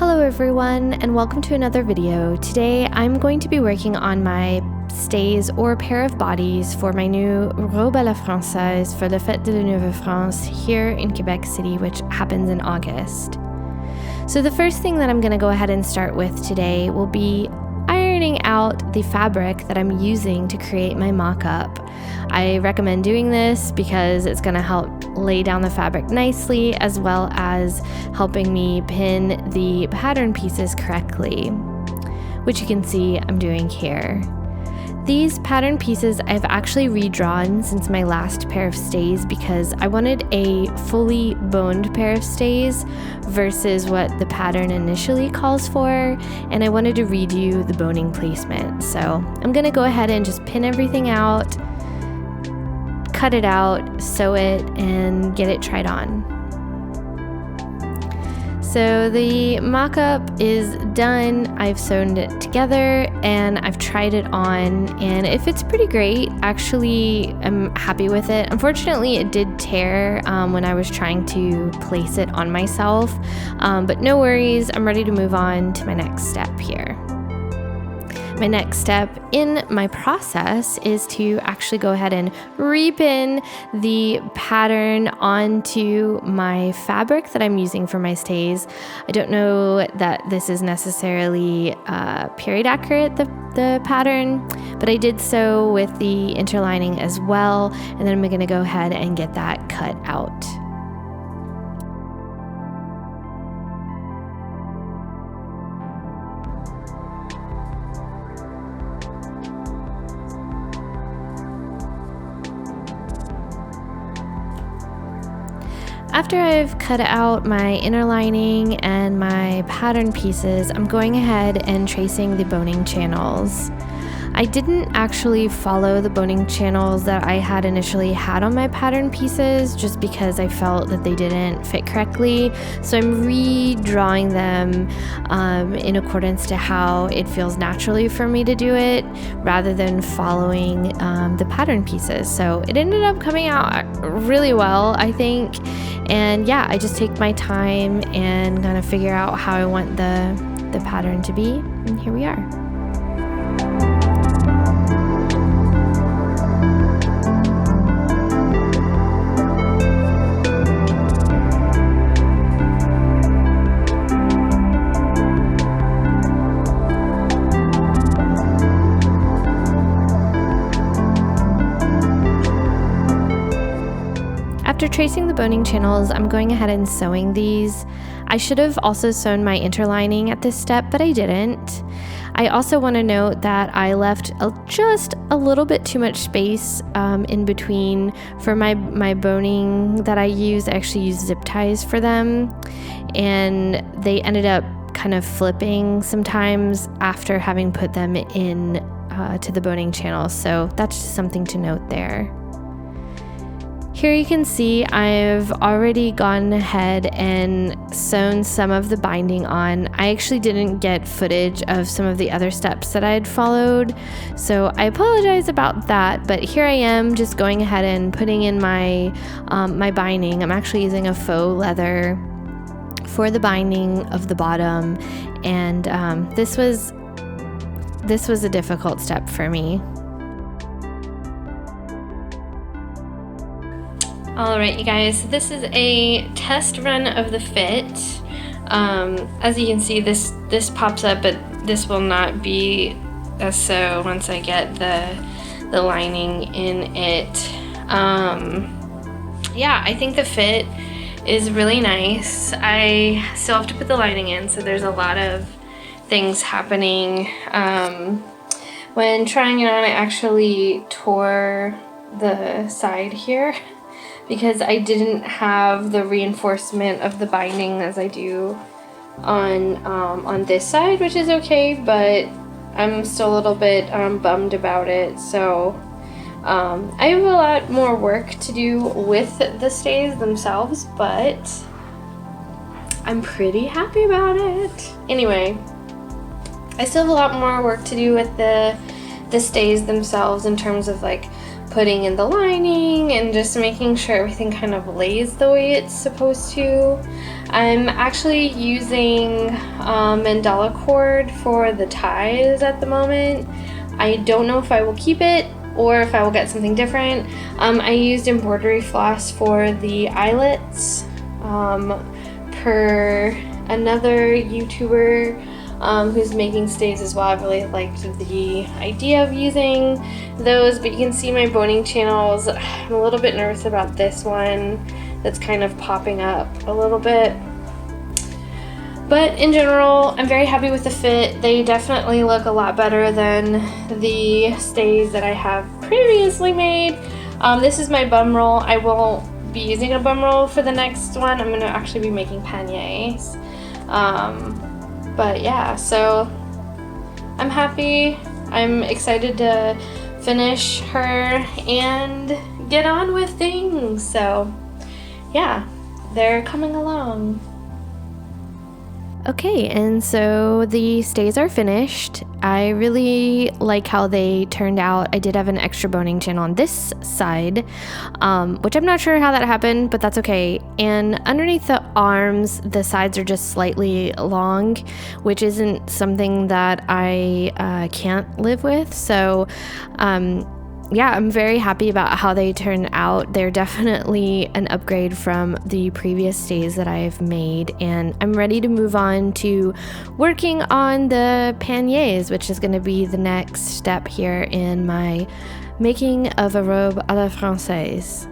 Hello everyone, and welcome to another video. Today I'm going to be working on my stays or pair of bodies for my new Robe à la Française for the Fête de la Nouvelle-France here in Quebec City, which happens in August. So the first thing that I'm going to go ahead and start with today will be ironing out the fabric that I'm using to create my mock-up. I recommend doing this because it's going to help lay down the fabric nicely, as well as helping me pin the pattern pieces correctly, which you can see I'm doing here. These pattern pieces I've actually redrawn since my last pair of stays because I wanted a fully boned pair of stays versus what the pattern initially calls for, and I wanted to redo the boning placement. So I'm going to go ahead and just pin everything out, cut it out, sew it, and get it tried on. So the mock-up is done. I've sewn it together and I've tried it on, and it fits pretty great. Actually, I'm happy with it. Unfortunately, it did tear when I was trying to place it on myself, but no worries. I'm ready to move on to my next step here. My next step in my process is to actually go ahead and repin the pattern onto my fabric that I'm using for my stays. I don't know that this is necessarily period accurate, the pattern, but I did so with the interlining as well, and then I'm going to go ahead and get that cut out. After I've cut out my inner lining and my pattern pieces, I'm going ahead and tracing the boning channels. I didn't actually follow the boning channels that I had initially had on my pattern pieces just because I felt that they didn't fit correctly. So I'm redrawing them in accordance to how it feels naturally for me to do it rather than following the pattern pieces. So it ended up coming out really well, I think. And yeah, I just take my time and kind of figure out how I want the pattern to be. And here we are. After tracing the boning channels, I'm going ahead and sewing these. I should have also sewn my interlining at this step, but I didn't. I also want to note that I left just a little bit too much space in between for my boning that I use. I actually use zip ties for them, and they ended up kind of flipping sometimes after having put them in to the boning channel. So that's just something to note there. Here you can see I've already gone ahead and sewn some of the binding on. I actually didn't get footage of some of the other steps that I had followed, so I apologize about that, but here I am just going ahead and putting in my binding. I'm actually using a faux leather for the binding of the bottom, and this was a difficult step for me. Alright you guys, this is a test run of the fit. As you can see, this pops up, but this will not be a sew once I get the lining in it. Yeah, I think the fit is really nice. I still have to put the lining in, so there's a lot of things happening. When trying it on, I actually tore the side here because I didn't have the reinforcement of the binding as I do on this side, which is okay, but I'm still a little bit bummed about it. So I have a lot more work to do with the stays themselves, but I'm pretty happy about it. Anyway, I still have a lot more work to do with the stays themselves in terms of like putting in the lining and just making sure everything kind of lays the way it's supposed to. I'm actually using mandala cord for the ties at the moment. I don't know if I will keep it or if I will get something different. I used embroidery floss for the eyelets per another YouTuber who's making stays as well. I really liked the idea of using those, but you can see my boning channels. I'm a little bit nervous about this one that's kind of popping up a little bit. But in general, I'm very happy with the fit. They definitely look a lot better than the stays that I have previously made. This is my bum roll. I won't be using a bum roll for the next one. I'm gonna actually be making panniers. But yeah, so I'm happy. I'm excited to finish her and get on with things. So yeah, they're coming along. Okay, and so the stays are finished. I really like how they turned out. I did have an extra boning chin on this side, which I'm not sure how that happened, but that's okay. And underneath the arms, the sides are just slightly long, which isn't something that I can't live with. So yeah, I'm very happy about how they turn out. They're definitely an upgrade from the previous stays that I've made, and I'm ready to move on to working on the panniers, which is going to be the next step here in my making of a robe à la Française.